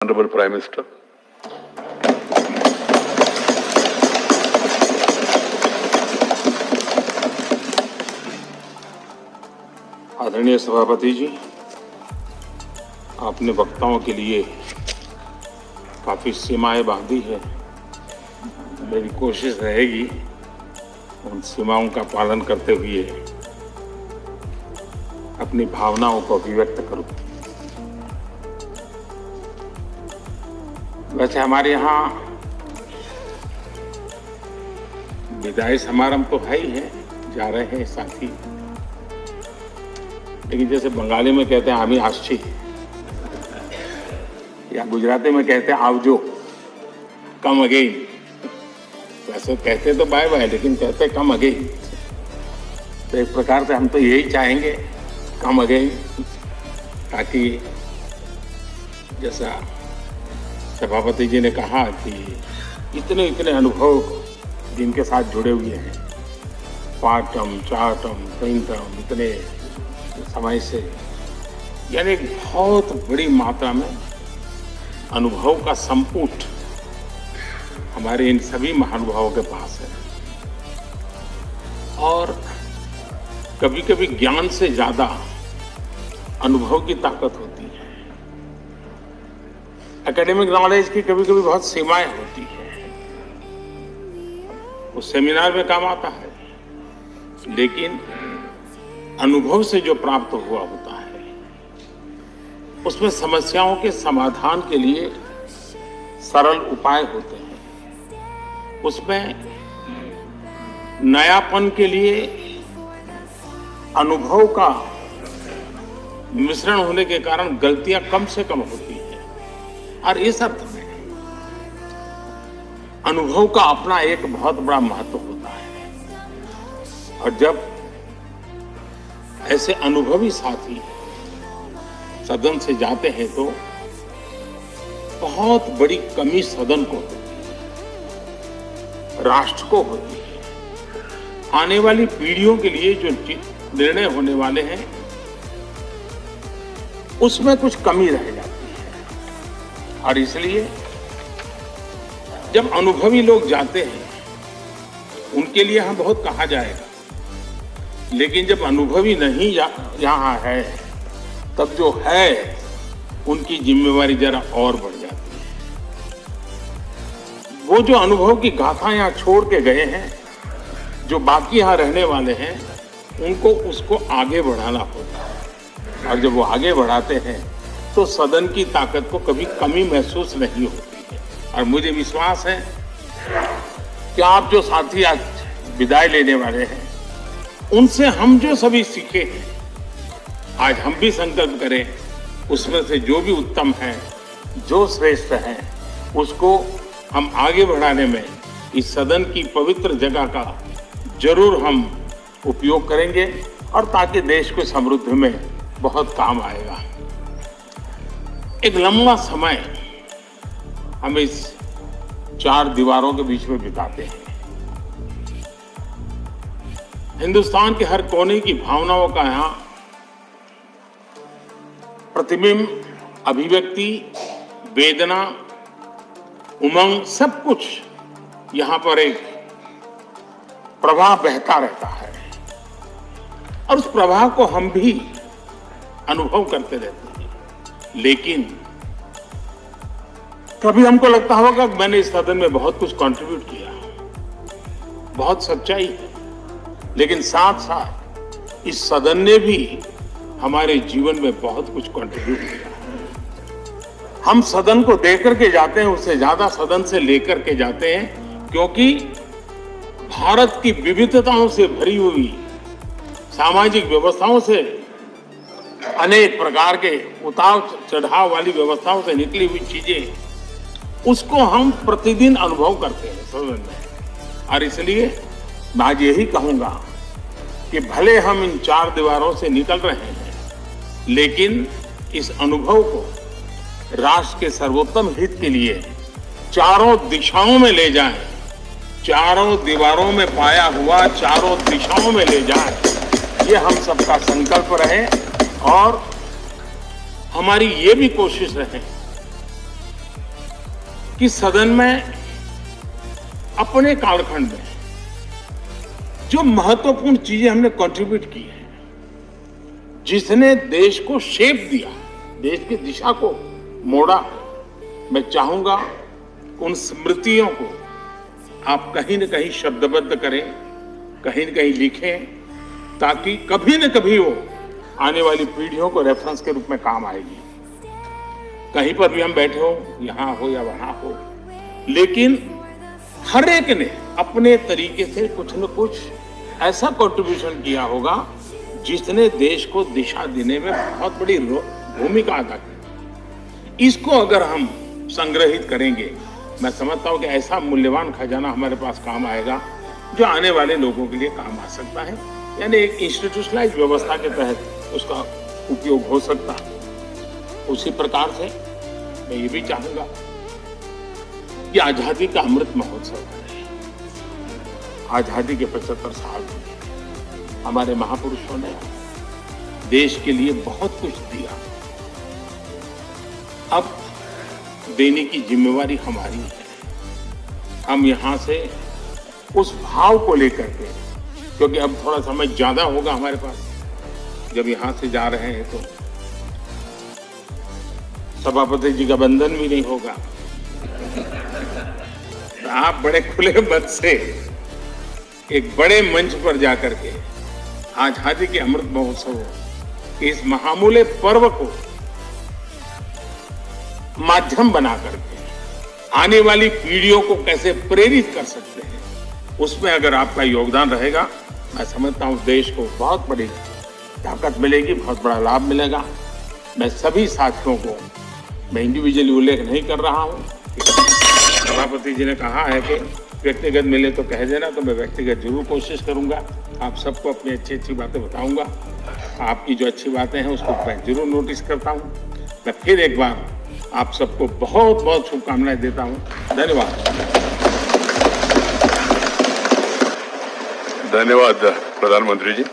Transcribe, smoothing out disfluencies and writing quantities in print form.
Honorable Prime Minister. आदरणीय सभापति जी, आपने वक्ताओं के लिए काफी सीमाएं बांधी है। मेरी कोशिश रहेगी उन सीमाओं का पालन करते हुए अपनी भावनाओं को अभिव्यक्त करूं। वैसे हमारे यहाँ विदाई समारंभ तो है ही है, जा रहे हैं साथी, लेकिन जैसे बंगाली में कहते हैं आमी आश्ची, या गुजराती में कहते हैं आवजो, कम अगेन। वैसे कहते तो बाय बाय, लेकिन कहते कम अगेन। तो एक प्रकार से हम तो यही चाहेंगे, कम अगेन, ताकि जैसा सभापति जी ने कहा कि इतने इतने अनुभव जिनके साथ जुड़े हुए हैं, 5 टर्म 4 टर्म 3 टर्म, इतने समय से, यानी एक बहुत बड़ी मात्रा में अनुभव का संपुट हमारे इन सभी महानुभावों के पास है। और कभी कभी ज्ञान से ज्यादा अनुभव की ताकत होती है। एकेडमिक नॉलेज की कभी कभी बहुत सीमाएं होती है, वो सेमिनार में काम आता है, लेकिन अनुभव से जो प्राप्त हुआ होता है उसमें समस्याओं के समाधान के लिए सरल उपाय होते हैं, उसमें नयापन के लिए अनुभव का मिश्रण होने के कारण गलतियां कम से कम होती हैं। और इस अर्थ में अनुभव का अपना एक बहुत बड़ा महत्व होता है। और जब ऐसे अनुभवी साथी सदन से जाते हैं तो बहुत बड़ी कमी सदन को होती है, राष्ट्र को होती है। आने वाली पीढ़ियों के लिए जो निर्णय होने वाले हैं उसमें कुछ कमी रह जाती है। और इसलिए जब अनुभवी लोग जाते हैं उनके लिए हम बहुत कहा जाएगा, लेकिन जब अनुभवी नहीं यहाँ है तब जो है उनकी जिम्मेवारी जरा और बढ़ जाती है। वो जो अनुभव की गाथा यहाँ छोड़ के गए हैं, जो बाकी यहाँ रहने वाले हैं, उनको उसको आगे बढ़ाना होता है। और जब वो आगे बढ़ाते हैं तो सदन की ताकत को कभी कमी महसूस नहीं होती है। और मुझे विश्वास है कि आप जो साथी आज विदाई लेने वाले हैं, उनसे हम जो सभी सीखे हैं, आज हम भी संकल्प करें उसमें से जो भी उत्तम है, जो श्रेष्ठ है, उसको हम आगे बढ़ाने में इस सदन की पवित्र जगह का जरूर हम उपयोग करेंगे, और ताकि देश को समृद्धि में बहुत काम आएगा। एक लंबा समय हम इस 4 दीवारों के बीच में बिताते हैं। हिंदुस्तान के हर कोने की भावनाओं का यहाँ प्रतिबिंब, अभिव्यक्ति, वेदना, उमंग, सब कुछ यहाँ पर एक प्रवाह बहता रहता है। और उस प्रवाह को हम भी अनुभव करते रहते हैं। लेकिन कभी हमको लगता होगा कि मैंने इस सदन में बहुत कुछ कंट्रीब्यूट किया, बहुत सच्चाई है, लेकिन साथ साथ इस सदन ने भी हमारे जीवन में बहुत कुछ कंट्रीब्यूट किया। हम सदन को देकर के जाते हैं, उससे ज्यादा सदन से लेकर के जाते हैं, क्योंकि भारत की विविधताओं से भरी हुई सामाजिक व्यवस्थाओं से, अनेक प्रकार के उतार चढ़ाव वाली व्यवस्थाओं से निकली हुई चीजें, उसको हम प्रतिदिन अनुभव करते हैं सदन में। और इसलिए मैं आज यही कहूंगा कि भले हम इन 4 दीवारों से निकल रहे हैं, लेकिन इस अनुभव को राष्ट्र के सर्वोत्तम हित के लिए चारों दिशाओं में ले जाएं, चारों दीवारों में पाया हुआ चारों दिशाओं में ले जाएं, ये हम सबका संकल्प रहे। और हमारी ये भी कोशिश रहे कि सदन में अपने कालखंड में जो महत्वपूर्ण चीजें हमने कंट्रीब्यूट की है, जिसने देश को शेप दिया, देश की दिशा को मोड़ा, मैं चाहूंगा उन स्मृतियों को आप कहीं न कहीं शब्दबद्ध करें, कहीं न कहीं लिखें, ताकि कभी न कभी वो आने वाली पीढ़ियों को रेफरेंस के रूप में काम आएगी। कहीं पर भी हम बैठे हो, यहाँ हो या वहां हो, लेकिन हर एक ने अपने तरीके से कुछ न कुछ ऐसा कंट्रीब्यूशन किया होगा जिसने देश को दिशा देने में बहुत बड़ी भूमिका अदा की। इसको अगर हम संग्रहित करेंगे, मैं समझता हूं कि ऐसा मूल्यवान खजाना हमारे पास काम आएगा जो आने वाले लोगों के लिए काम आ सकता है। यानी एक इंस्टीट्यूशनलाइज व्यवस्था के तहत उसका उपयोग हो सकता है। उसी प्रकार से मैं ये भी चाहूंगा कि आजादी का अमृत महोत्सव है। आजादी के 75 साल में हमारे महापुरुषों ने देश के लिए बहुत कुछ दिया। अब देने की जिम्मेवारी हमारी है। हम यहां से उस भाव को लेकर के, क्योंकि अब थोड़ा समय ज्यादा होगा हमारे पास, जब यहां से जा रहे हैं तो सभापति जी का बंधन भी नहीं होगा, तो आप बड़े खुले मत से एक बड़े मंच पर जाकर के आजादी के अमृत महोत्सव इस महामूल्य पर्व को माध्यम बना करके आने वाली पीढ़ियों को कैसे प्रेरित कर सकते हैं, उसमें अगर आपका योगदान रहेगा, मैं समझता हूं देश को बहुत बड़ी ताकत मिलेगी, बहुत बड़ा लाभ मिलेगा। मैं सभी साथियों को, मैं इंडिविजुअली उल्लेख नहीं कर रहा हूं, सभापति जी ने कहा है कि व्यक्तिगत मिले तो कह देना, तो मैं व्यक्तिगत जरूर कोशिश करूंगा। आप सबको अपनी अच्छी अच्छी बातें बताऊंगा। आपकी जो अच्छी बातें हैं उसको मैं जरूर नोटिस करता हूं। मैं फिर एक बार आप सबको बहुत बहुत शुभकामनाएं देता हूं। धन्यवाद। धन्यवाद प्रधानमंत्री जी।